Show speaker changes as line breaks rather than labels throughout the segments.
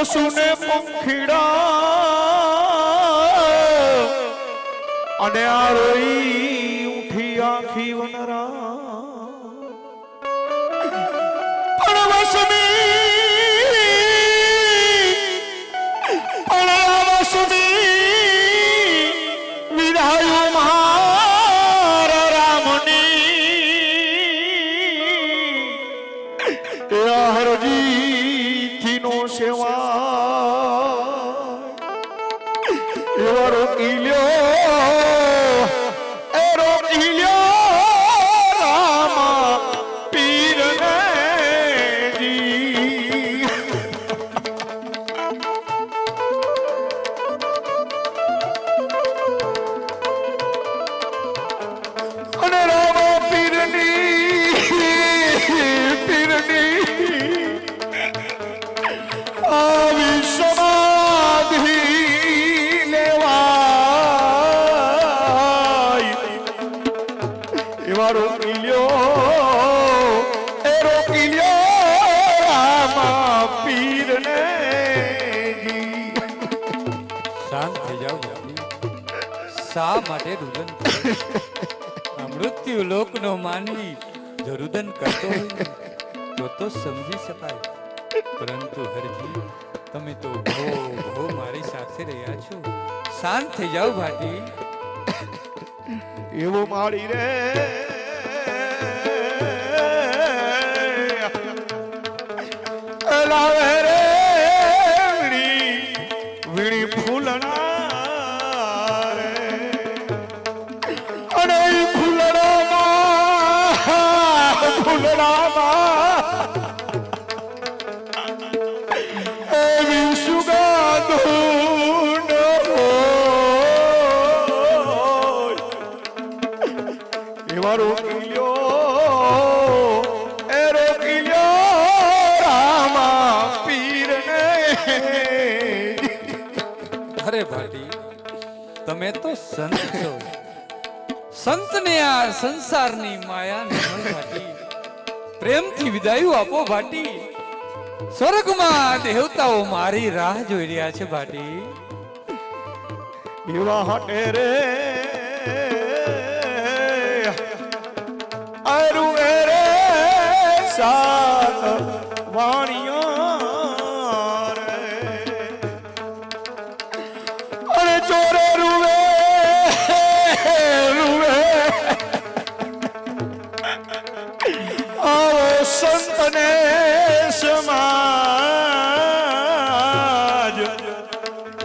પશુને પંખીડા અને આ રોઈ ઉઠી આખી વનરા પણ વસુની વિધાયું મારા રામની હરજી થી નો સેવા એવા રોકી લ્યો રામા પીરને જી અને રામા પીરની આવી સમાધિ લેવાય એવા રોકી લ્યો રામા પીરને
શાંત થઈ જાઓ બાપી. શા માટે રુદન કરો? આ મૃત્યુ લોકનો માનવી જો રુદન કરતો હોય તો સમજી શકાય, પરંતુ હરજી તમે તો ભો મારી સાથે રહ્યા છો. શાંત થઈ જાઓ ભાટી.
એવો માળી રે લાવે રે વીણી ફૂલણા રે અને ફૂલણામાં એવી સુગંધ એવા રોકી લ્યો રામા પીરને.
અરે ભાટી, તમે તો સંત છો. સંતને આ સંસારની માયા ન ભાટી. પ્રેમથી વિદાયું આપો ભાટી. સ્વર્ગમાં દેવતાઓ મારી રાહ જોઈ રહ્યા છે ભાટી.
એવા હટે રે અરુ રે સાત વાણિયા રે અરે ચોરે રૂવે આવો સંતને સમાજ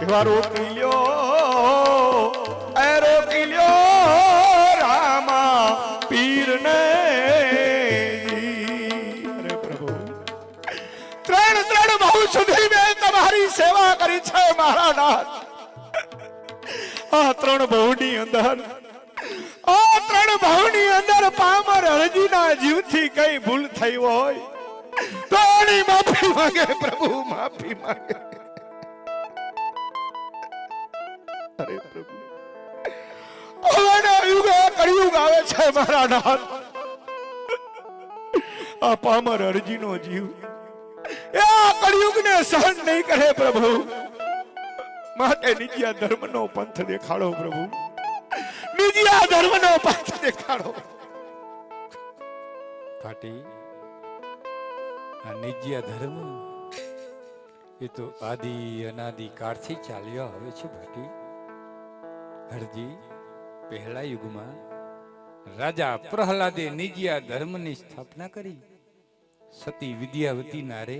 એવા રોકી લ્યો રામા પીરને. અરે પ્રભુ, ત્રણ બહુ સુધી મેં તમારી સેવા કરી છે મારા નાથ. આ ત્રણ બહુની અંદર પામર હરજીના જીવથી કઈ ભૂલ થઈ હોય તો એની માફી માંગે પ્રભુ, માફી માંગે. અરે પ્રભુ, કળિયુગ આવે છે મારા નાથ. આ પામર અરજીનો જીવ એ આ કળિયુગને સહન નહીં કરે પ્રભુ. માટે નિજ્યા ધર્મનો પંથ દેખાડો પ્રભુ, નિજ્યા ધર્મનો પંથ દેખાડો.
ભાટી, આ નિજ્યા ધર્મ એ તો આદિ અનાદિ કાળથી ચાલ્યો આવે છે ભાટી. હરજી, પહેલા યુગમાં રાજા પ્રહલાદે નિજ્યા ધર્મની સ્થાપના કરી. સતી વિદ્યાવતી નારે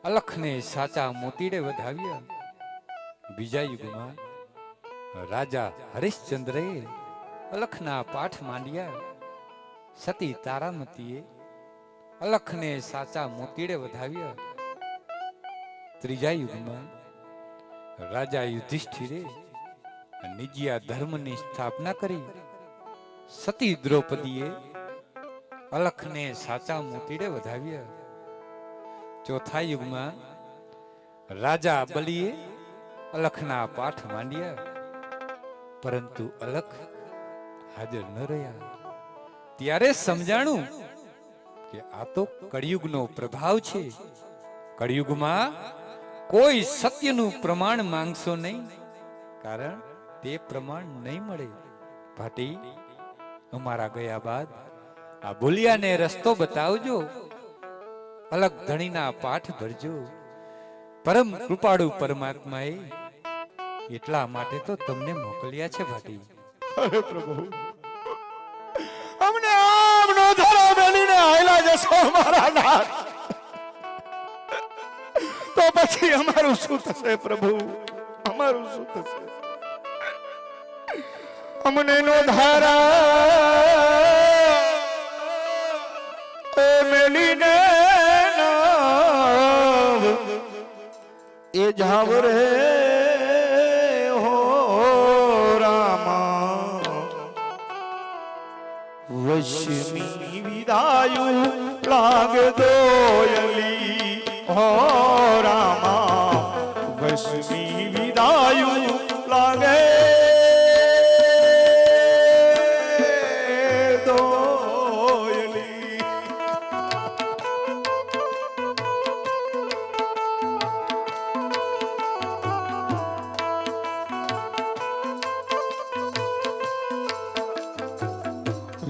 અલખને સાચા મોતીડે વધાવ્યા. બીજા યુગમાં રાજા હરિશ્ચંદ્રએ અલખના પાઠ માંડ્યા. સતી તારામતીએ અલખને સાચા મોતીડે વધાવ્યા. ત્રીજા યુગમાં રાજા યુધિષ્ઠિરે નિજ્યા ધર્મની સ્થાપના કરી. સતી દ્રૌપદીએ અલખને સાચા મોતીડે વધાવ્યા. ચોથા યુગમાં રાજા બલિએ અલખના પાઠ માંડ્યા, પરંતુ અલખ હાજર ન રહ્યા. ત્યારે સમજાણું કે આ તો કળિયુગનો પ્રભાવ છે. કળિયુગમાં કોઈ સત્યનું પ્રમાણ માંગશો નહીં, કારણ તે પ્રમાણ નહીં મળે. ભાટી, અમારા ગયા બાદ આ બોલિયાને રસ્તો બતાવજો, અલગ ધણીના પાઠ ભરજો. પરમ કૃપાળુ પરમાત્માએ એટલા માટે તો તમને મોકલ્યા છે ભાટી.
અરે પ્રભુ, અમને આમ નો ધરો મેલીને આયલા જશો મારા નાથ, તો પછી અમારું શું થશે પ્રભુ? અમારું શું થશે? અમને નો ધારા મેલીને નાવ એ જાવ રે હો રામા, વશમી વિદાયું લાગે દોયલી હો રામા, વશમી વિદાયું લાગે દોયલી.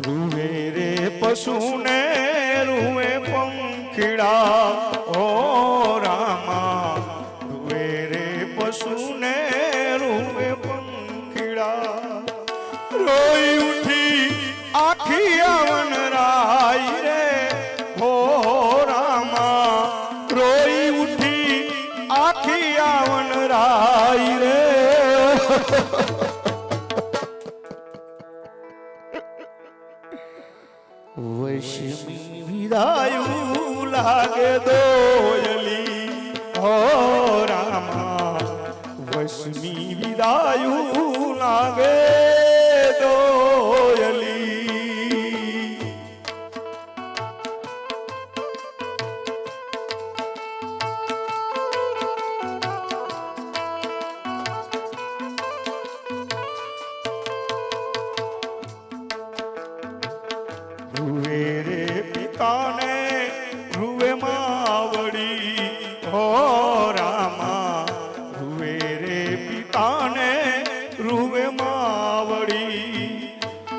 રૂવે રે પશુને રૂવે પંખીડા ઓ રામા, રૂવે રે પશુને રૂવે પંખીડા, રોઈ ઉઠી આખી આવન રાઈ રે હો રામા, રોઈ ઉઠી આખી આવન રાઈ રે. વશમી વિદાયું લાગે દોયલી હો રામા, વશમી વિદાયું લાગે દોયલી. રૂવે રે પિતાને રૂવે માવડી હો રામા, રૂવે રે પિતાને રૂવે માવડી,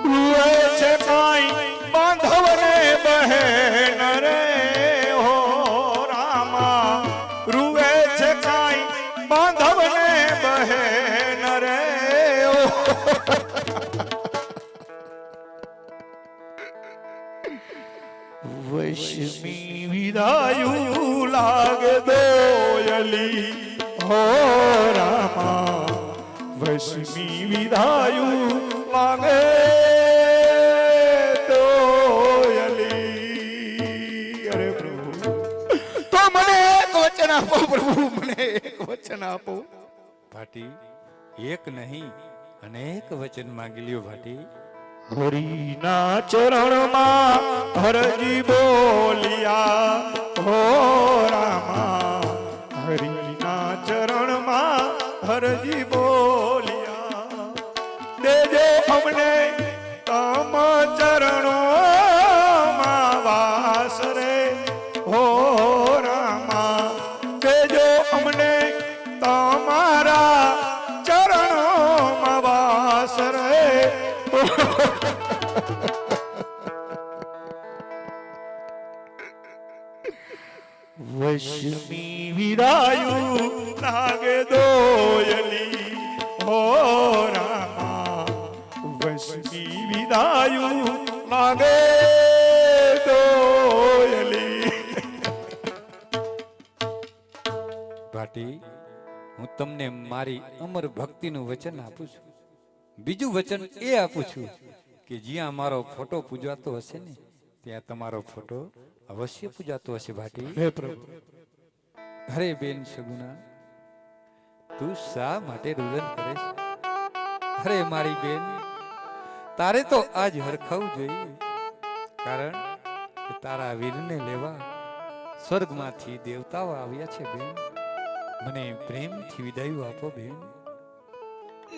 રૂવે છે કાંઈ બાંધવને બહેન રે હો રામા, રૂવે છે કાંઈ બાંધવને બહેન રે ઓ. વશમી વિદાયું લાગે દોયલી હો રામા, વશમી વિદાયું લાગે દોયલી. અરે પ્રભુ, તો મને એક વચન આપો પ્રભુ, મને એક વચન આપો.
ભાટી, એક નહીં અનેક વચન માંગી લ્યો ભાટી.
હરિના ચરણમાં હરજી બોલિયા હો રામા, હરિના ચરણમાં હરજી બોલિયા, દેજો અમને તમ ચરણોમાં વાસ રે હો રામા, દેજો અમને તમારા ચરણોમાં વાસ રે. વશમી વિદાયું લાગે દોયલી હો રામા, વશમી વિદાયું લાગે દોયલી.
ભાટી, હું તમને મારી અમર ભક્તિનું વચન આપું છું. બીજું વચન એ આપું છું કે જ્યાં મારો ફોટો પૂજાતો હશે ને, ત્યાં તમારો ફોટો અવશ્ય પૂજાતો હશે ભાટી.
હે પ્રભુ.
અરે બેન સગુણા, તું શા માટે રુદન કરે છે? અરે મારી બેન, તારે તો આજ હરખાવું જોઈએ, કારણ કે તારા વીરને લેવા સ્વર્ગમાંથી દેવતાઓ આવ્યા છે. બેન, મને પ્રેમથી વિદાય આપો બેન.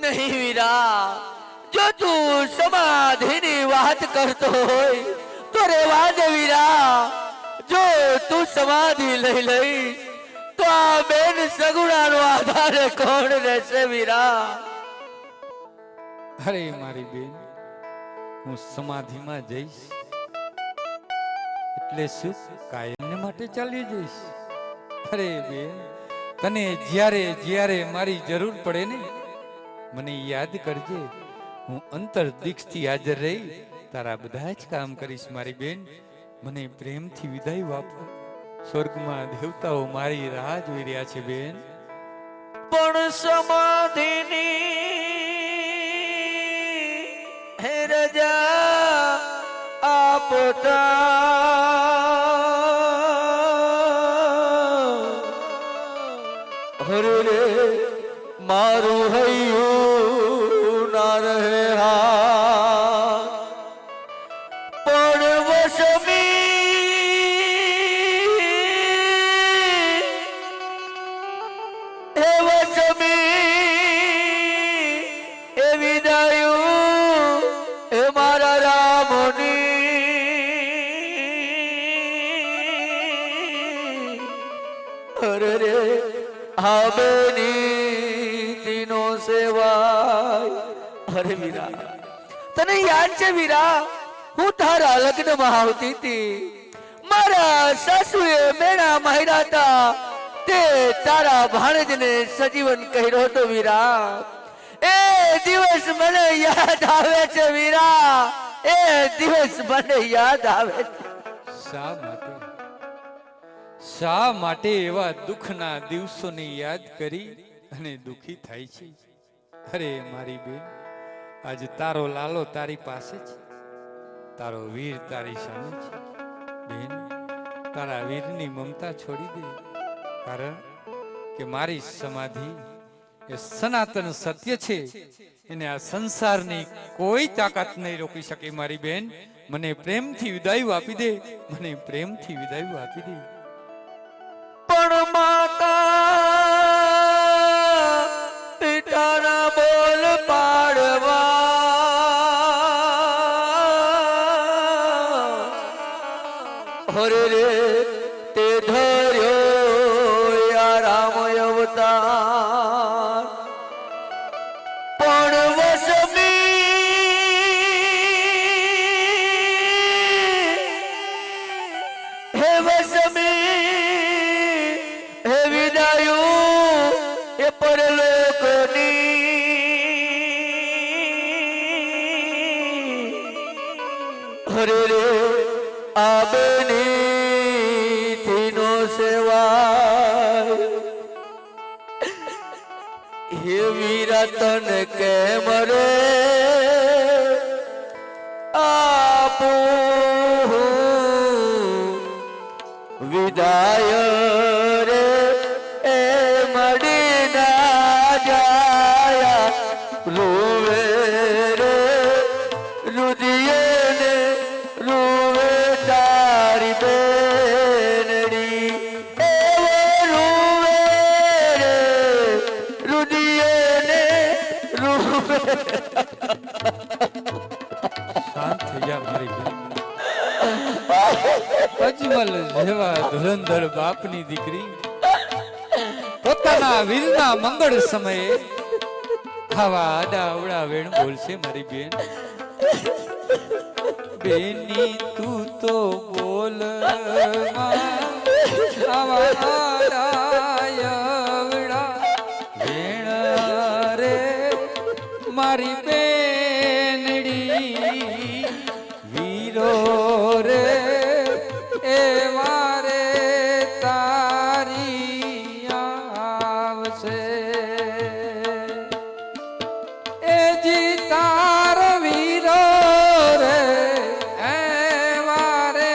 નહીં વીરા, જો તું સમાધિની વાત કરતો હોય તો રેવા દે વીરા. જો તું સમાધિ લઈ લઈશ તો આ બેન સગુણાનો આધાર કોણ રહેશે વીરા?
અરે મારી બેન, હું સમાધિમાં જઈશ એટલે શું કાયમને માટે ચાલી જઈશ? અરે બેન, તને જ્યારે જ્યારે મારી જરૂર પડે ને મને યાદ કરજે. હું અંતર દીક્ષથી હાજર રહી તારા બધા જ કામ કરીશ મારી બેન. મને પ્રેમથી વિદાય આપો. સ્વર્ગમાં દેવતાઓ મારી રાહ જોઈ રહ્યા છે બેન.
પણ સમાધિની હે રજા આપતા હરે રે મારું હૈયું ના રહે હા. પણ વસમી એ વિદાયું એ મારા રામની. અરે રે આ બેનીતિનો સેવાય. અરે વીરા, તને યાદ છે વીરા, હું તારા લગ્નમાં આવતી હતી. મારા સાસુએ મેણા માર્યા હતા તે તારા ભાણેજને સજીવન કર્યો હતો વીરા. એ દિવસ મને યાદ આવે છે વીરા, એ દિવસ મને યાદ આવે છે.
શા માટે એવા દુઃખના દિવસોને યાદ કરી અને દુખી થાય છે? અરે મારી બેન, આજ તારો લાલો તારી પાસે છે, તારો વીર તારી સામે છે. બેન, તારા વીરની મમતા છોડી દે, કારણ કે મારી સમાધિ એ સનાતન સત્ય છે. એને આ સંસારની કોઈ તાકાત નહીં રોકી શકે. મારી બેન, મને પ્રેમથી વિદાય આપી દે, મને પ્રેમથી વિદાય આપી દે.
પણ માતા પિતાના બોલ પાડવા હરે રે તે ધર્યો રામ અવતાર. પણ વસમી હે વિદાયું એ પરલોકની. હરે રે આ બેનીતિનો સેવાય. હે વીરા, તને કેમ રે આપું વિદાય રે એ મળી ના જાયા. રોવે રે રુદિયે ને રોવે તારી બેનડી. એવો રોવે રે રુદિયે ને રોવે.
શાંત થઈ જા મારી બેન. અજમલ જેવા ધુરંધર બાપની દીકરી પોતાના વીરના મંગળ સમયે આવા આડા અવડા વેણ બોલશે મારી બેન. બેની તું તો બોલ આવા આડા અવડા વેણ રે મારી બેનડી. વીરો રે એ મારે તારી આવશે. એ જી તાર વીરો રે એ મારે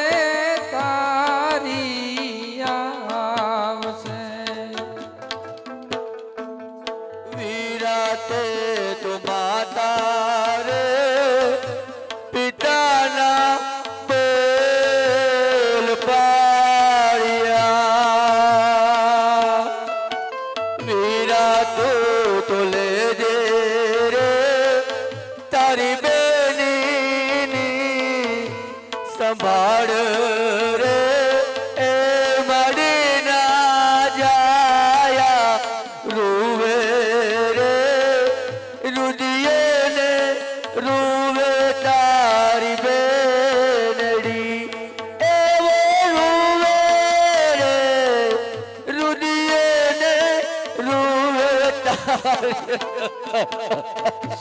તારી આવશે.
વીરા તે તો માતા રે પિતાના બોલ પાડ્યા. વીરા તો લેજે રે તારી બેનીની સંભાળ રે એ મળી ના જાય.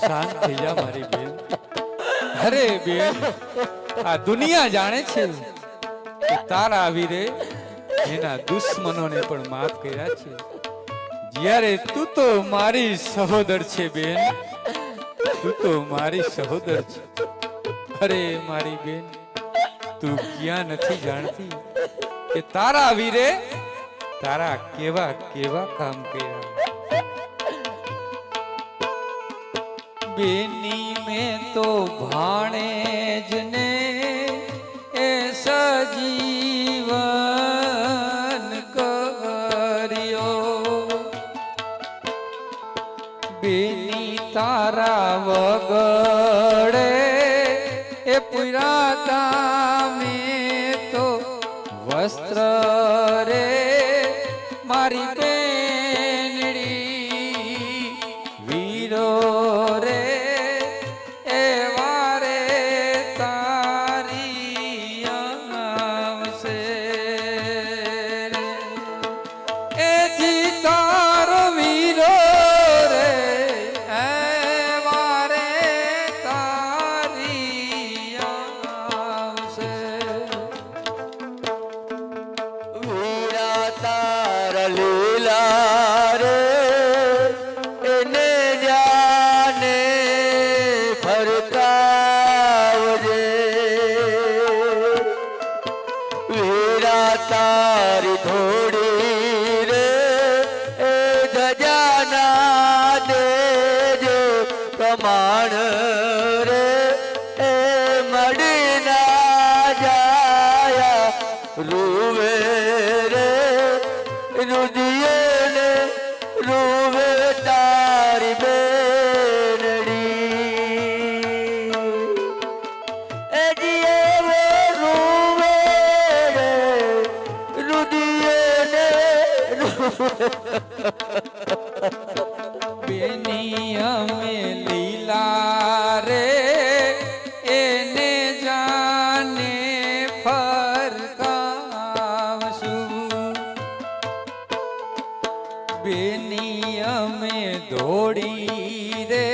શાંત થઈ જા મારી બેન. અરે બેન, આ દુનિયા જાણે છે કે તારા વીરે એના દુશ્મનોને પણ માફ કર્યા છે. જ્યારે તું તો મારી સહોદર છે બેન, તું તો મારી સહોદર છે. અરે મારી બેન, તું ક્યાં નથી જાણતી કે તારા વીરે તારા કેવા કેવા કામ કર્યા. બેની મેં તો ભાણેજને એ સજીવન કર્યો. બેની તારા વગડે એ પુરાતા મેં તો વસ્ત્ર રે મારી બેનડી વીરો રે એ વારે તારી આવશે રે. એથી તારો વીરો રે એ વારે તારી આવશે.
વીરા તારા લીલા રે એને જાને ફરકાવજે. વીરા તારી થોડી રે એ ધજાના દેજો પ્રમાણ રે એ મળી ના જાયા રૂવે રે રુદિયે ને રૂવે તારી બેનડી. એ જીવે રૂવે રે રુદિયે ને
બેની અમે લીલા રે એને જાને ફરકાવશું. બેની અમે દોડી રે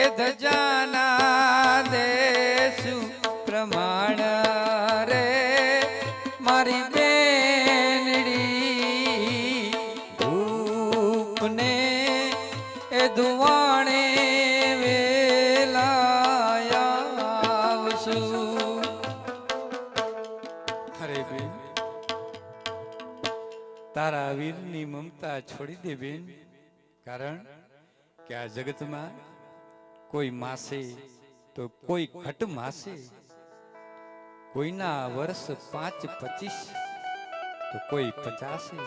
એ ધજાના દેશું પ્રમાણ રે મારી બેનડી ધૂપને એ ધુવાણે વેલાયા આવશું. અરે બેન, તારા વીરની મમતા છોડી દે બેન. કારણ કે આ જગતમાં કોઈ માસે તો કોઈ ઘટ માસે, કોઈના વર્ષ 5-25 તો કોઈ 50,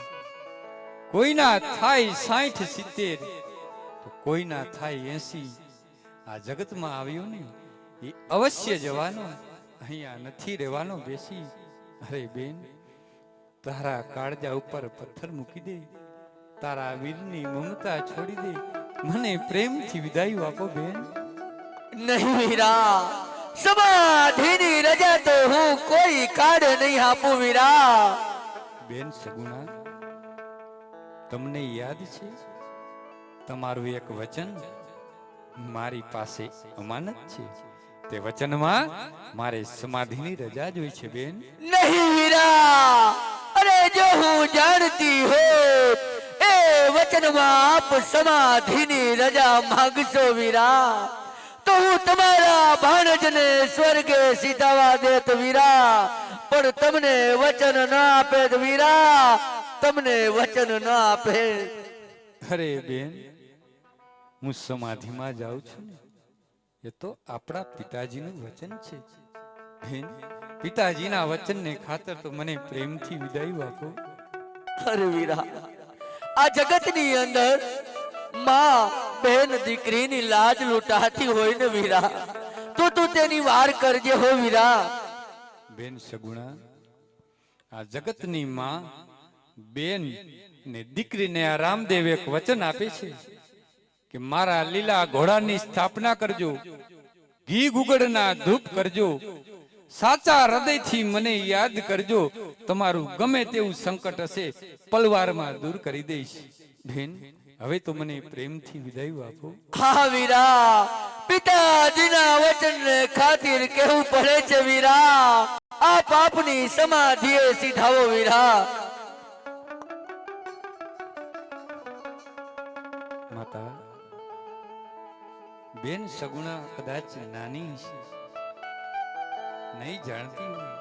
કોઈના થાય 60-70 તો કોઈના થાય 80. આ જગતમાં આવ્યો ને એ અવશ્ય જવાનો, અહીંયા નથી રહેવાનો બેસી. અરે બેન, તારા કાળજા ઉપર પથ્થર મૂકી દે, તારા વીરની મમતા છોડી દે, મને પ્રેમથી વિદાય આપો બેન.
નહીં વીરા, સમાધિની રજા તો હું કોઈ કાઢ નહીં આપું વીરા.
બેન સગુણા, તમને યાદ છે તમારું એક વચન મારી પાસે અમાનત છે. તે વચનમાં મારે સમાધિની રજા જોઈ છે બેન.
નહીં વીરા, અરે જો હું જાણતી હો એ વચનમાં આપ સમાધિની રજા માંગશો વીરા, તો હું તમારા ભાણજને સ્વર્ગે સીધાવા દેત વીરા. પણ તમને વચન ના આપે વીરા, તમને વચન ના આપે.
અરે બેન, હું સમાધિમાં જાઉં છું ને એ તો આપણા પિતાજીનું વચન છે બેન. પિતાજીના વચનને ખાતર તો મને પ્રેમથી વિદાય આપો.
અરે વીરા, આ જગતની અંદર માં બહેન દીકરીની લાજ લૂંટાતી હોય ને વીરા, તો તું તેની વાર કરજે હો વીરા.
બેન સગુણા, આ જગતની માં બેન ને દીકરીને આ રામદેવ એક વચન આપે છે કે મારા લીલા ઘોડાની સ્થાપના કરજો, ઘી ગુગળના ધૂપ કરજો, સાચા હૃદયથી મને યાદ કરજો, તમારું ગમે તેવું સંકટ હશે પલવારમાં દૂર કરી દઈશ. બેન, હવે તો મને પ્રેમથી વિદાય આપો.
હા વીરા, પિતાજીના વચનને ખાतिर કેવું પડે છે વીરા. આ પાપની સમાધિએ સીધાવો વીરા.
માતા, બેન સગુણા કદાચ નાની હશે, નહીં જાણતી હોય,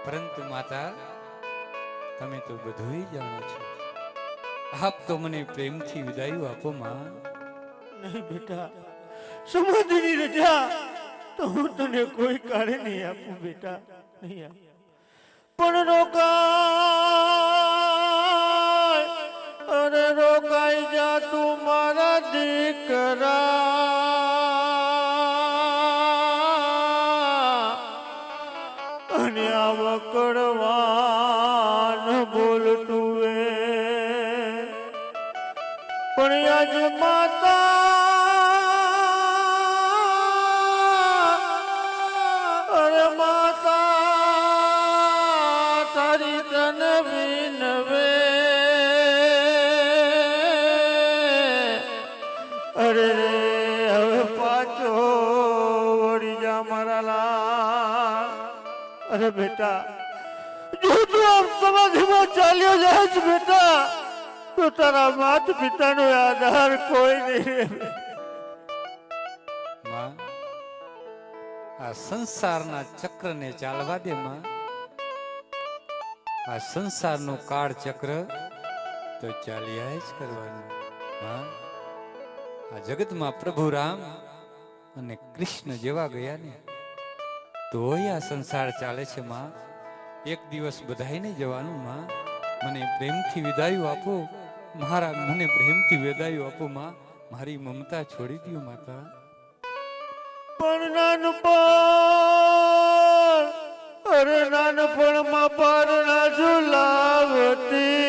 પરંતુ માતા તમે તો બધું જાણો છો. આપ તો મને પ્રેમથી વિદાય આપો માં.
નહીં બેટા, સમાધિની રજા તો હું તને કોઈ કાળે નહીં આપું બેટા, નહીં આપું. પણ રોકાય, અરે રોકાઈ જા તું મારા દીકરા. અને આ વકડવાન બોલતું પણ આજ માતા, અરે માતા તારી તન વિનવે. અરે રે હવે પાછો વળી જા મારા લાલ. અરે બેટા, જો તું આમ સમાધિમાં ચાલ્યો જાય છે બેટા, તો તારા માત પિતાનો આધાર કોઈ નહીં.
માં, આ સંસારના ચક્રને ચાલવા દે માં. આ સંસારનું કાળ ચક્ર તો ચાલ્યા જ કરવાનું માં. આ જગતમાં પ્રભુ રામ અને કૃષ્ણ જેવા ગયા ને તોય આ સંસાર ચાલે છે માં. એક દિવસ બધાઈને જવાનું માં. મને પ્રેમથી વિદાયો આપો મારા, મને પ્રેમથી વિદાયો આપો માં. મારી મમતા છોડી દો માતા.
પણ નાનપણ, અરે નાનપણમાં પારણા ઝુલાવતી,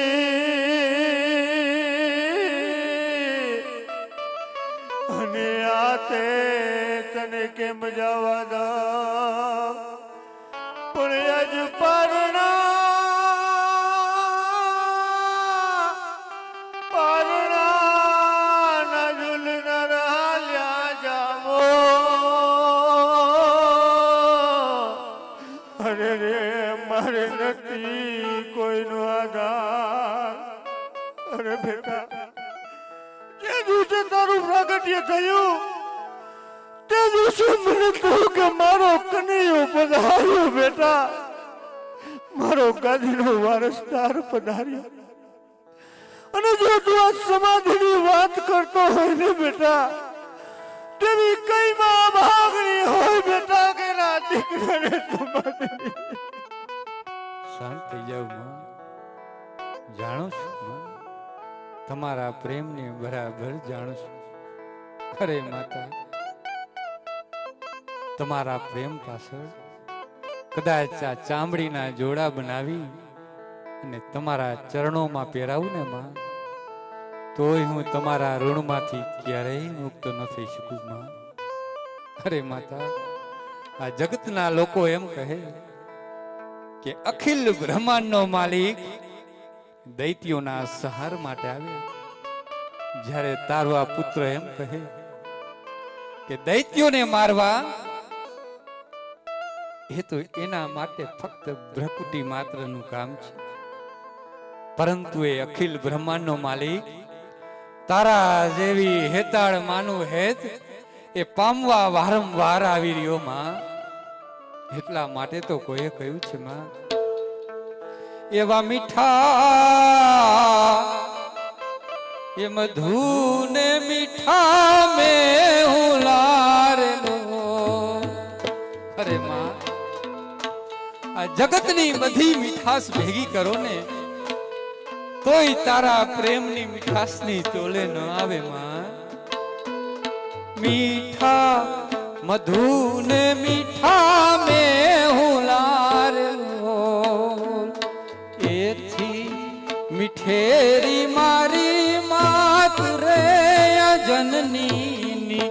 અને આ તે તને કેમ જવા દા. પણ આજ પારણા કોઈનો આધાર. અરે બેટા, જે દિવસે તારું પ્રાગટ્ય થયું તે દિવસે મને કહ્યું કે મારો કનૈયો પધાર્યો બેટા, મારો ગાદીનો વારસદાર પધાર્યો. અને જો તું આ સમાધિની વાત કરતો હોય ને બેટા, તેવી કઈ માં ભાગણી હોય બેટા કે ના દીકરાને સમાધિની.
શાંત થઈ જાવ માં. જાણો છું માં, તમારા પ્રેમને બરાબર જાણું છું. અરે માતા, તમારા પ્રેમ પાછળ કદાચ આ ચામડીના જોડા બનાવી અને તમારા ચરણોમાં પહેરાવું ને માં, તોય હું તમારા ઋણમાંથી ક્યારેય મુક્ત ન થઈ શકું માં. અરે માતા, આ જગતના લોકો એમ કહે કે અખિલ બ્રહ્માંડનો માલિક દૈત્યોના સહાર માટે આવ્યા. જ્યારે તારો આ પુત્ર એમ કહે કે દૈત્યોને મારવા, એ તો એના માટે ફક્ત ભ્રકુટી માત્રનું કામ છે. પરંતુ એ અખિલ બ્રહ્માંડનો માલિક તારા જેવી હેતાળ માનું હેત એ પામવા વારંવાર આવી રહ્યો માં. એટલા માટે તો કોઈએ કહ્યું છે માં, એવા મીઠા એ મધુને મીઠા મે હું લારેલો. અરે માં, આ જગતની બધી મીઠાસ ભેગી કરો ને તોય તારા પ્રેમની મીઠાસની તોલે ન આવે માં. મીઠા મધુને મીઠા મે હું લારેલો, એથી મીઠેરી મારી માત રે જનની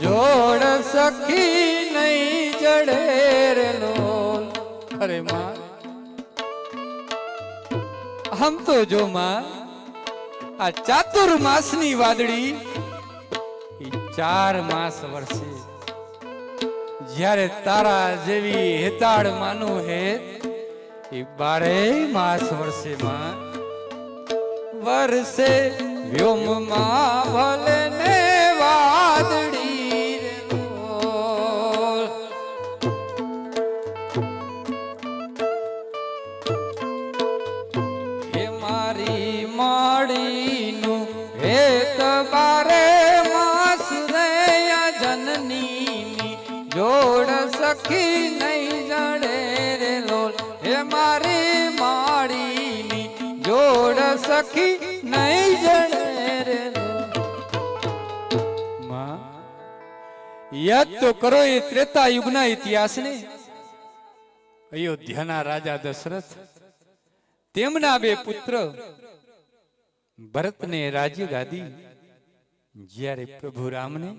જોડ સખી નહીં જડે રેલો. અરે માં, આમ તો જો માં, આ ચાતુર્માસની વાદળી ઈ 4 માસ વરસે, જ્યારે તારા જેવી હેતાળ માનું હેત ઈ 12 માસ વરસે માં વરસે વ્યોમમાં ભલે ને વાદળી રે બોલ. હે મારી માડીનું હેત 12 માસ રે જનની જોડ સખી નહીં જડે રે લોલ. હે મારી માડીની જોડ સખી નહીં જડે રે લોલ. માં યાદ તો કરો એ ત્રેતા યુગના ઇતિહાસને. અયોધ્યાના રાજા દશરથ તેમના 2 પુત્ર ભરતને રાજ્ય ગાદી, જ્યારે પ્રભુ રામને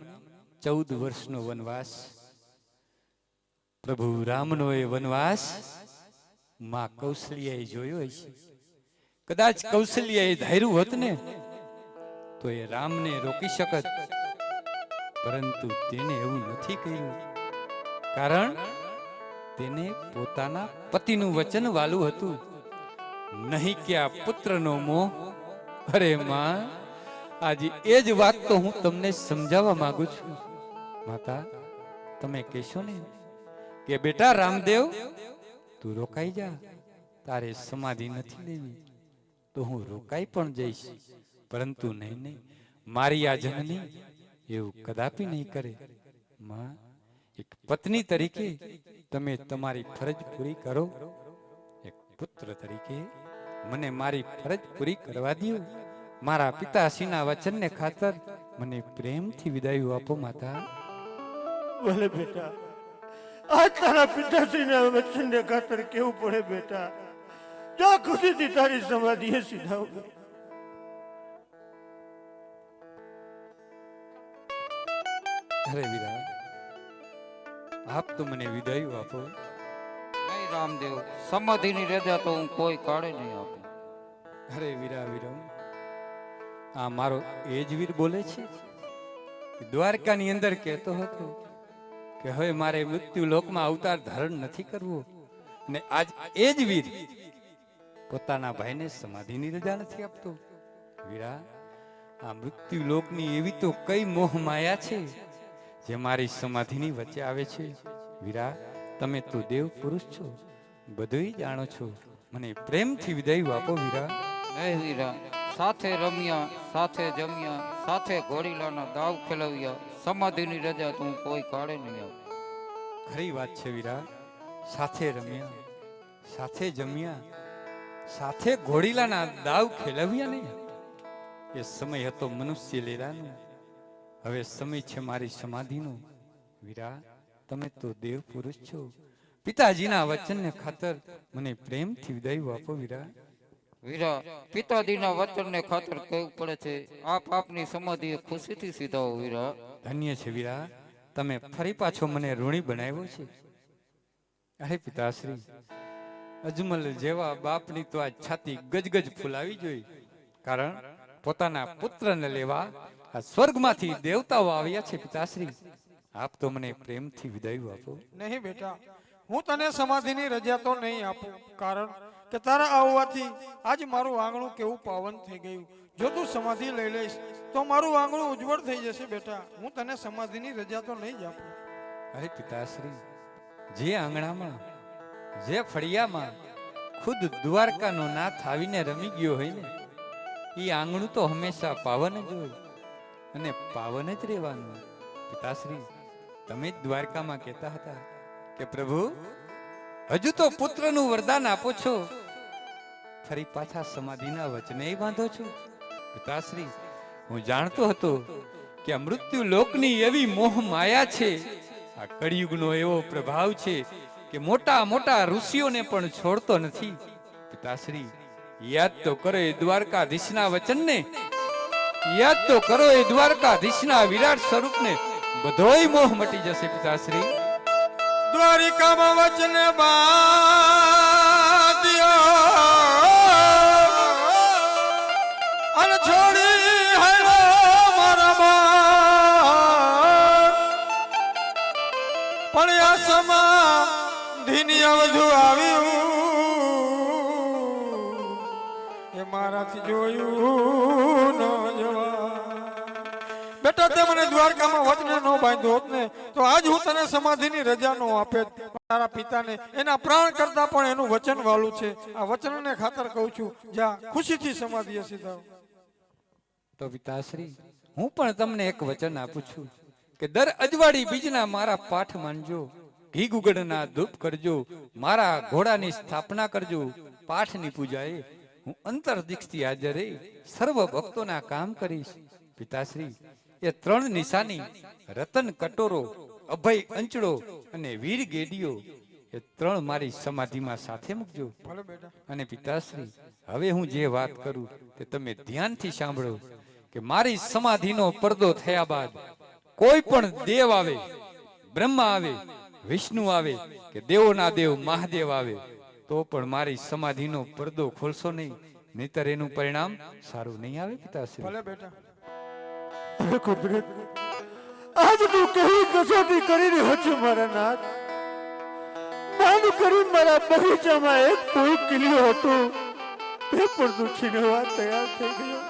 14 વર્ષનો વનવાસ, પ્રભુ રામનો એ વનવાસ માં કૌશલ્યાએ જોયો હશે. કદાચ કૌશલ્યાએ ધાર્યું હોત ને તો એ રામને રોકી શકત, પરંતુ તેને એવું નથી કર્યું. કારણ તેને પોતાના પતિનું વચન વાલું હતું, નહીં કે આ પુત્રનો મોહ. અરે માં, આજે એ જ વાત તો હું તમને સમજાવવા માંગુ છું. માતા, તમે કહેશો ને કે બેટા રામદેવ તું રોકાઈ જા, તારે સમાધિ નથી લેવી, તો હું રોકાઈ પણ જઈશ, પરંતુ નહીં, મારી આ જનની એવું કદાપી નહીં કરે. માં, એક પત્ની તરીકે તમે તમારી ફરજ પૂરી કરો, એક પુત્ર તરીકે મને મારી ફરજ પૂરી કરવા દો. મારા પિતાશ્રીના વચનને ખાતર મને પ્રેમથી વિદાય આપો. માતા,
ભલે બેટા, આજ તારા પિતાશ્રીના વચનને ખાતર કેવું પડે બેટા. જો ખુશીથી તારી સમાધિએ સીધાવ.
અરે વીરા, આપ તો મને વિદાય આપો.
નહીં રામદેવ, સમાધિની રજા તો હું કોઈ કાળે નહીં આપું.
અરે વીરા, વીરા, આ મારો એ જ વીર બોલે છે. દ્વારકાની અંદર કહેતો હતો કે હવે મારે મૃત્યુ લોકમાં અવતાર ધારણ નથી કરવો, અને આજ એ જ વીર પોતાના ભાઈને સમાધિની રજા નથી આપતો. વીરા, આ મૃત્યુ લોકની એવી તો કઈ મોહ માયા છે જે મારી સમાધિની વચ્ચે આવે છે. વીરા, તમે તો દેવ પુરુષ છો, બધું જાણો છો, મને પ્રેમથી વિદાય આપો. વીરા,
નહીં વીરા, સાથે રમ્યા, સાથે જમ્યા, સાથે ઘોડીલાના દાવ ખેલવ્યા, સમાધિની રજા તો હું કોઈ કાળે નહીં આપું.
ખરી વાત છે વીરા, સાથે રમ્યા, સાથે જમ્યા, સાથે ઘોડીલાના દાવ ખેલવ્યા ને એ સમય હતો મનુષ્ય લીલાનો, હવે સમય છે મારી સમાધિનો. વીરા, તમે તો દેવ પુરુષ છો, પિતાજીના વચનને ખાતર મને પ્રેમથી વિદાય આપો. વીરા,
વીરા, પિતાજીના વચનને ખાતર કહેવું પડે છે, આપ આપની સમાધિએ ખુશીથી સીધાઓ. વીરા,
ધન્ય છે વીરા, તમે ફરી પાછો મને ઋણી બનાવ્યો છે. અરે પિતાશ્રી, અજમલ જેવા બાપની તો આ છાતી ગજગજ ફૂલાવી જોઈ, કારણ પોતાના પુત્રને લેવા આ સ્વર્ગમાંથી દેવતાઓ આવ્યા છે. પિતાશ્રી, આપ તો મને પ્રેમથી વિદાય આપો.
નહીં બેટા, હું તને સમાધિની રજા તો નહીં આપું, કારણ કે તારા આવવાથી આજ મારું આંગણું કેવું પાવન થઈ ગયું. જો તું સમાધિ લઈ લઈશ તો મારું આંગણું ઉજ્જવળ થઈ જશે. બેટા, હું તને સમાધિની રજા તો નહીં જ આપું.
અરે પિતાશ્રી, જે આંગણામાં, જે ફળિયામાં ખુદ દ્વારકાનો નાથ આવીને રમી ગયો હોય ને, એ આંગણું તો હંમેશા પાવન જ હોય અને પાવન જ રહેવાનું. પિતાશ્રી, તમે જ દ્વારકામાં કહેતા હતા કે પ્રભુ હજુ તો પુત્રનું વરદાન આપો છો, ફરી પાછા સમાધિના વચને બાંધો છો. પિતાશ્રી, હું જાણતો હતો કે આ મૃત્યુ લોકની એવી મોહ માયા છે, આ કળિયુગનો એવો પ્રભાવ છે કે મોટા મોટા ઋષિઓને પણ છોડતો નથી. પિતાશ્રી, યાદ તો કરો એ દ્વારકાધીશના વચનને, યાદ તો કરો એ દ્વારકાધીશના વિરાટ સ્વરૂપને, બધોય મોહ મટી જશે. પિતાશ્રી,
દ્વારિકામાં વચને બાંધ્યો અને છોડી પણ આ સમાધિની અવધુ આવ્યું એ મારાથી જોયું ન જવા. બેટા તે મને દ્વારકામાં વચને ન બાંધ્યો હોત ને તો આજ હું તને સમાધિની રજા નો આપે. તારા પિતાને એના પ્રાણ કરતા પણ એનું વચન વાલું છે. આ વચનને ખાતર કહું છું, જા ખુશીથી સમાધિએ સીધા.
તો પિતાશ્રી હું પણ તમને એક વચન આપું છું કે દર અજવાળી બીજના મારા પાઠ માનજો, ઘી ગુગળના ધૂપ કરજો, મારા ઘોડાની સ્થાપના કરજો. પાઠની પૂજાએ હું અંતરદિક્ષથી હાજર રહી સર્વ ભક્તોના કામ કરીશ. પિતાશ્રી એ ત્રણ નિશાની રતન કટોરો, અભય અંચડો અને વીર ગેડીઓ એ ત્રણ મારી સમાધિમાં સાથે મૂકજો.
ભલે બેટા.
અને પિતાશ્રી હવે હું જે વાત કરું તે તમે ધ્યાનથી સાંભળો કે મારી સમાધિનો પડદો થયા બાદ કોઈ પણ દેવ આવે, બ્રહ્મા આવે, વિષ્ણુ આવે કે દેવોના દેવ મહાદેવ આવે તો પણ મારી સમાધિનો પડદો ખોલશો નહીં, નહીતર એનું પરિણામ સારું નહીં આવે. પિતાશ્રી
ભલે બેટા.
અરે કુદરત, આજ તું કેવી કસોટી કરી રહ્યો છું મારા નાથ. માન કરી મારા બગીચામાં એક કોઈ કિલ્યો હતો તે પણ તું છીનવા તૈયાર થઈ ગયો.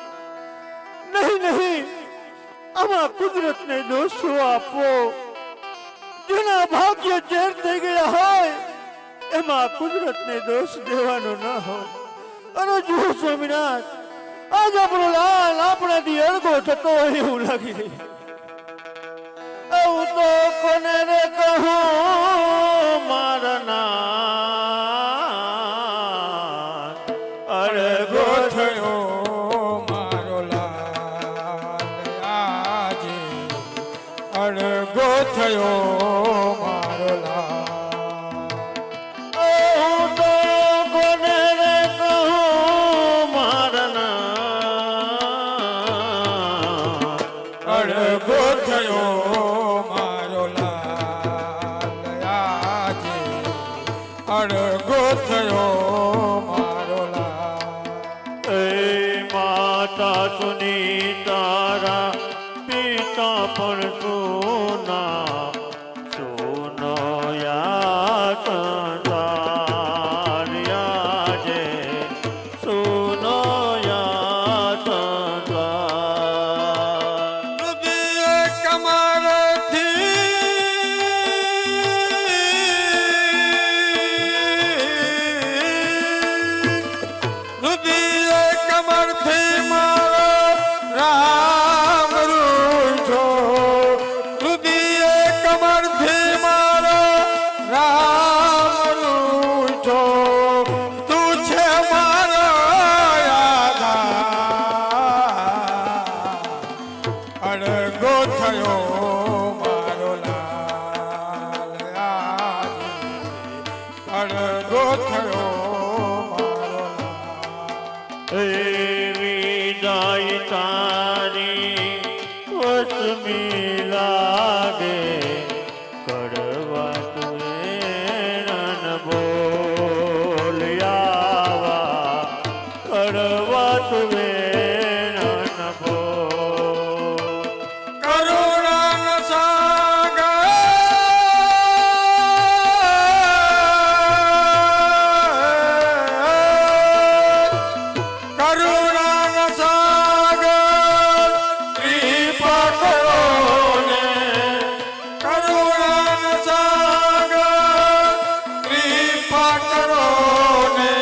નહીં નહીં, આમાં કુદરતને દોષો આપો. જેના ભાગ્ય ઝેર થઈ ગયા હોય એમાં કુદરતને દોષ દેવાનો ન હોય. અને જુઓ સ્વામિનાથ, આજ આપણો લાલ આપણાથી અળગો થતો હોય એવું લાગી રહ્યું. હું તો કોને રે કહું મારા નાથ,
અળગો થયો મારો લાલ આજે, અળગો થયો મારો લાલ.
હું તો કોને રે કહું મારા નાથ,
અળગો થયો મારો લાલ આજે, અળગો થયો મારો લાલ.
એ માતા સુની તારા પિતા પણ સોના સોનો યા સંસારિયા જે સોનો યા સંસાર.
હૃદય કમળથી હૃદય કમળથી મારો રામ રૂઠો, હૃદય કમળથી મારો રામ રૂઠો. તું છે મારો આધાર, અળગો થયો મારો લાલ આજે, અળગો થયો મારો લાલ.
એ વિદાય તારી વસમી લાગે, કડવા તુએ રન બોલ્યાવા, કડવા તુએ રન બોલ.
કરુણાનો સાગર કરુણાનો સાગર કૃપા કરો ને, કરુણાનો સાગર કૃપા કરો ને,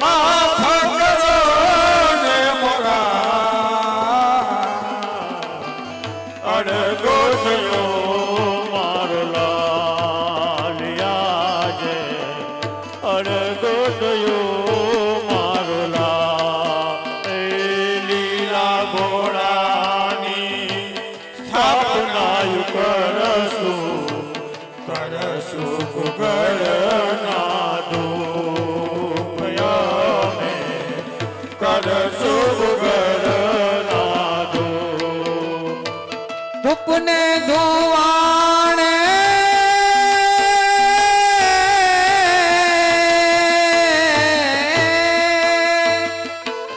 માફ કરો ને મોરા.
અડગો થયો મારો લાલ આજે, અડગો થયો મારો લાલ. એ લીલા ઘોડાની સ્થાપના કરશું, કરશું ગુગળના ધૂપ અમે, કરશું ગુગળના ધૂપ.
ધૂપને ધોવાણે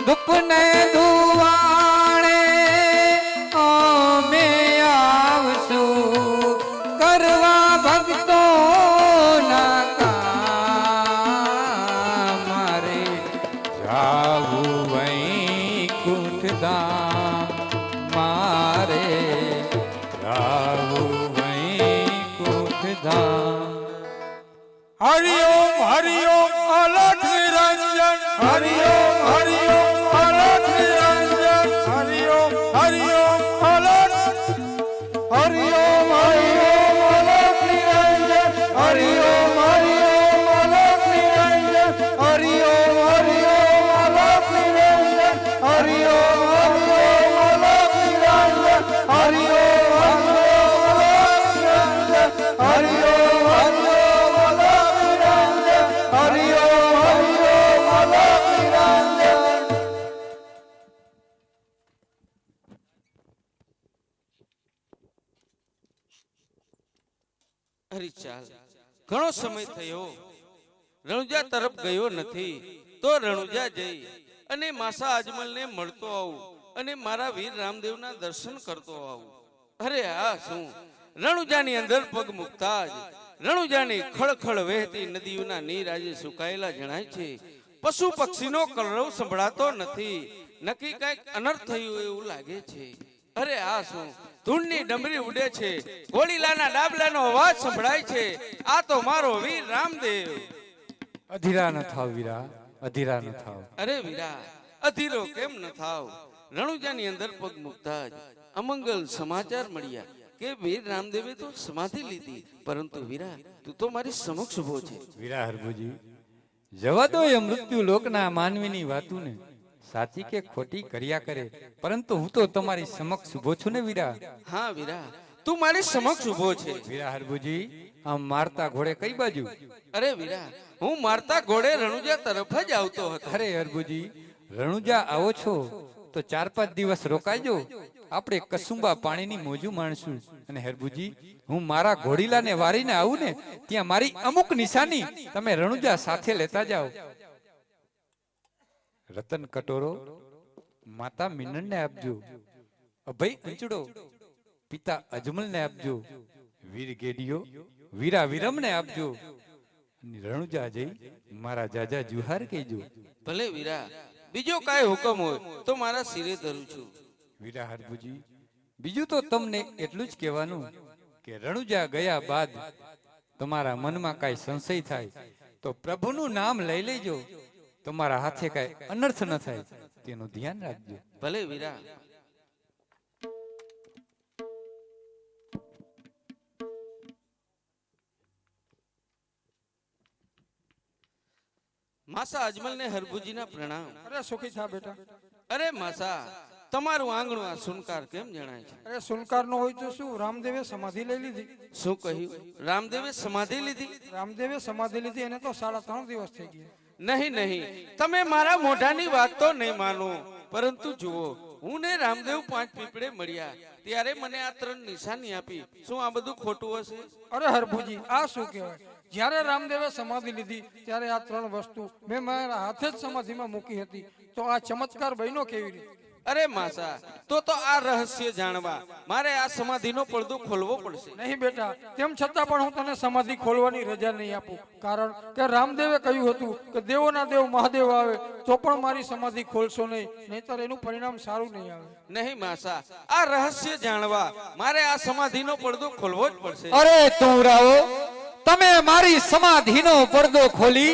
ધૂપને ધોવાણે અમે આવશું કરવા ભક્ત વૈકુંઠ ધામ મારે રાહુ વૈકુંઠ ધામ
હરિ ઓમ અલખ નિરંજન હરિ ઓમ અલખ નિરંજન હરિ ઓમ અલખ હરિ ઓમ અલખ નિરંજન હરિ ઓમ અલખ નિરંજન હરિ ઓમ અલખ નિરંજન હરિ ઓમ અલખ નિરંજન હરિ ઓમ હરિ
હરિચાલ ઘણો સમય થયો રણુજા તરફ ગયો નથી તો રણુજા જઈ અને માસા અજમલને મળતો આવું અને મારા વીર રામદેવના દર્શન કરતો આવું. અરે આ શું રણુજાની અંદર પગ મૂકતા જ રણુજાની ખળખળ વહેતી નદીઓના નીર આજે સુકાયેલા જણાય છે. પશુ પક્ષીનો કલરવ સંભળાતો નથી. નક્કી કઈક અનર્થ થયું એવું લાગે છે. અરે આ શું ધૂળની ડમરી ઉડે છે. ઘોડીલાના ડાબલાનો અવાજ સંભળાય છે. આ તો મારો વીર રામદેવ.
અધીરા ન થાવ વીરા, અધીરા ન થાવ.
અરે વીરા અધીરો કેમ ન થાવ? રણુજાની અંદર પગ મૂકતા જ અમંગલ સમાચાર મળ્યા કે વીર રામદેવે તો સમાધિ લીધી. પરંતુ વીરા તું તો મારી સમક્ષ ઉભો છે.
વીરા હરભુજી, જવા દો એ મૃત્યુ લોકના માનવીની વાતુને. સાચી કે ખોટી કર્યા કરે, પરંતુ હું તો તમારી સમક્ષ ઉભો છું ને વીરા.
હા વીરા તું મારી સમક્ષ ઉભો છે.
વીરા હરભુજી, આમ મારતા ઘોડે કઈ બાજુ?
અરે વીરા હું મારતા ઘોડે રણુજા તરફ જ આવતો હતો.
અરે હરભુજી, રણુજા આવો છો તો 4-5 દિવસ રોકાજો. આપણે કસુંબા પાણીની મોજું માણશું. અને હરભુજી, હું મારા ઘોડીલાને વારીને આવું ને ત્યાં મારી અમુક નિશાની તમે રણુજા સાથે લેતા જાઓ. રતન કટોરો માતા મિનનને આપજો. અભય અંચડો પિતા અજમલને આપજો. વીર ગેડિયો વીરા વિરમને આપજો. રણુજા જઈ મારા જાજા જુહાર કહેજો.
ભલે વીરા બીજો કાંઈ હુકમ હોય તો મારા સિરે ધરું છું.
વીરા હરભુજી, બીજું તો તમને એટલું જ કહેવાનું કે રણુજા ગયા બાદ તમારા મનમાં કાંઈ સંશય થાય તો પ્રભુનું નામ લઈ લેજો. તમારા હાથે કાંઈ અનર્થ ન થાય તેનું ધ્યાન રાખજો.
ભલે વીરા. માસા અજમલને હરભુજીના પ્રણામ.
અરે સુખી થા બેટા.
અરે માસા તમારું આંગણું આ સુનકાર કેમ જણાય છે?
અરે સુનકાર નો હોય તો શું, રામદેવે સમાધિ લઈ લીધી.
શું કહ્યું? રામદેવે સમાધિ લીધી?
રામદેવે સમાધિ લીધી એને તો 3.5 દિવસ થઈ ગયા.
નહીં નહીં, તમે મારા મોઢાની વાત તો નહીં માનો. પરંતુ જુઓ, હું ને રામદેવ 5 પીપળે મળ્યા ત્યારે મને આ 3 નિશાની આપી. શું આ બધું ખોટું હશે?
અરે હરભુજી, આ શું કહેવાય? જ્યારે રામદેવે સમાધિ લીધી ત્યારે આ 3 વસ્તુ મેં મારા હાથે જ સમાધિમાં મૂકી હતી. તો આ ચમત્કાર બન્યો કેવી રીતે?
અરે માસા, તો આ રહસ્ય જાણવા મારે આ સમાધિનો પડદો ખોલવો પડશે.
નહીં બેટા, તેમ છતાં પણ હું તને સમાધિ ખોલવાની રજા નહીં આપું. કારણ કે રામદેવે કહ્યું હતું કે દેવોના દેવ મહાદેવ આવે તો પણ મારી સમાધિ ખોલશો નહીં, નહીતર એનું પરિણામ સારું નહીં આવે.
નહીં માસા, આ રહસ્ય જાણવા મારે આ સમાધિનો પડદો ખોલવો જ પડશે.
અરે તુરાઓ, તમે મારી સમાધિનો પડદો ખોલી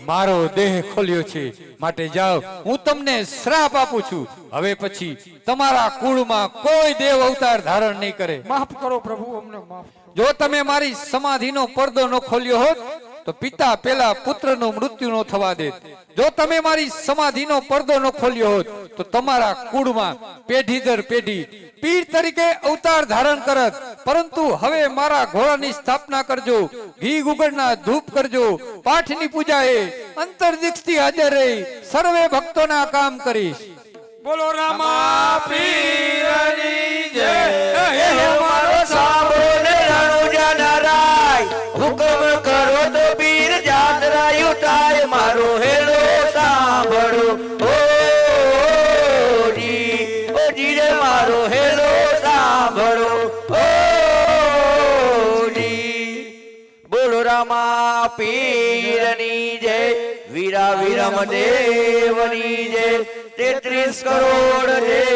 મારો દેહ ખોલ્યો છે. માટે જાઓ, હું તમને શ્રાપ આપું છું. હવે પછી તમારા કુળમાં કોઈ દેવ અવતાર ધારણ નહીં કરે.
માફ કરો પ્રભુ, અમને માફ.
જો તમે મારી સમાધિનો પડદો ન ખોલ્યો હોત તો પિતા પેલા પુત્રનું મૃત્યુ ન થવા દેત. જો તમે મારી સમાધિનો પડદો ન ખોલ્યો હોત તો તમારા કુળમાં પેઢી દર પેઢી પીર તરીકે અવતાર ધારણ કરત. પરંતુ હવે મારા ઘોડાની સ્થાપના કરજો, ઘી ગુગળના ધૂપ કરજો, પાઠની પૂજાએ અંતરદિક્ષથી હાજર રહી સર્વે ભક્તોના કામ કરીશ.
બોલો રામા પીરની જય.
મારો સાંભળો ને રણુજા નરાય, હુકમ કરો તો પીર જાતરાયું થાય. મારો હેલો સાંભળો ઓ જી રે, મારો હેલો સાંભળો ઓ જી. બોલો રામા પીરની જય. વીરા વિરમ દેવની જય 33 કરોડ જય